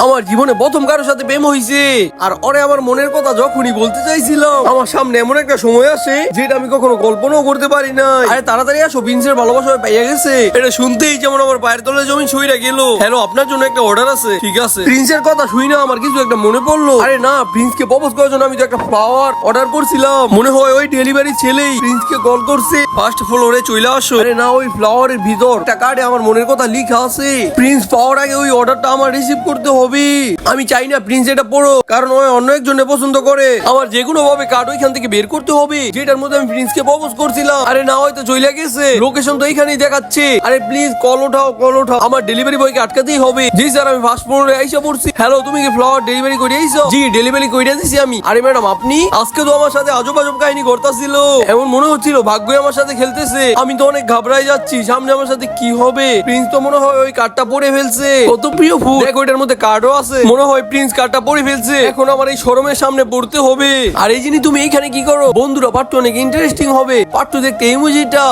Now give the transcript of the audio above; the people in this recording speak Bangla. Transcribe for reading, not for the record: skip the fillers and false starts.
আমার জীবনে প্রথম কারোর সাথে প্রেম হইছে। আর ওরে আমার মনের কথা যখনই বলতে চাইছিলাম, আমার সামনে এমন একটা সময় আসে যেটা আমি কখনো কল্পনাও করতে পারি না। আরে তাড়াতাড়ি আসো, প্রিন্সের ভালোবাসা পাইয়া গেছে। এটা শুনতেই যেমন আমার পায়ের তলে জমি সইরা গেল। হ্যালো, আপনার জন্য একটা অর্ডার আছে। ঠিক আছে। প্রিন্সের কথা শুই না আমার কিছু একটা মনে পড়লো। আরে না, প্রিন্সকে প্রপোজ করার জন্য আমি তো একটা ফ্লাওয়ার অর্ডার করছিলাম। মনে হয় ওই ডেলিভারি ছেলেই প্রিন্সকে কল করছে, ফার্স্ট ফ্লোরে চলে আসো। আরে না, ওই ফ্লাওয়ারের ভিতর একটা কার্ডে আমার মনের কথা লেখা আছে। প্রিন্স পাওয়ার আগে ওই অর্ডারটা আমার রিসিভ করতে হবে। আমি চাই না প্রিন্স এটা পড়ো, কারণ ও অন্য একজনে পছন্দ করে। আমার যে কোনো ভাবে কার্ড ওইখান থেকে বের করতে হবে যেটার মধ্যে আমি প্রিন্সকে প্রপোজ করছিলাম। আরে না, হয়তো চলে গেছে, লোকেশন তো এইখানেই দেখাচ্ছে। আরে প্লিজ কল ওঠাও, কল ওঠাও, আমার ডেলিভারি বয়কে আটকাতেই হবে। জি স্যার, আমি ফার্স্ট ফ্লোরে আইসা পড়ছি। হ্যালো, তুমি কি ফ্লাওয়ার ডেলিভারি করে আইছো? জি, ডেলিভারি করে দিছি আমি। আরে ম্যাডাম, আপনি আজকে তো আমার সাথে আজব আজব কাহিনী করতেছিল। এমন মনে হচ্ছিল ভাগ্যই আমার সাথে খেলতেছে। আমি তো অনেক ঘাবড়াই যাচ্ছি, সামনে আমার সাথে কি হবে। প্রিন্স তো মনে হয় ওই কার্ডটা পড়ে ফেলছে। কত প্রিয় ফুল, দেখ ওইটার মধ্যে কার্ডও আছে। মনে হয় প্রিন্স কার্ডটা পড়ে ফেলছে। এখন আমার এই শোরুমের সামনে পড়তে হবে। আর এই জিনিস তুমি এইখানে কি করো? বন্ধুরা, পার্ট টু অনেক ইন্টারেস্টিং হবে। পার্ট টু দেখতে এই মুজিটা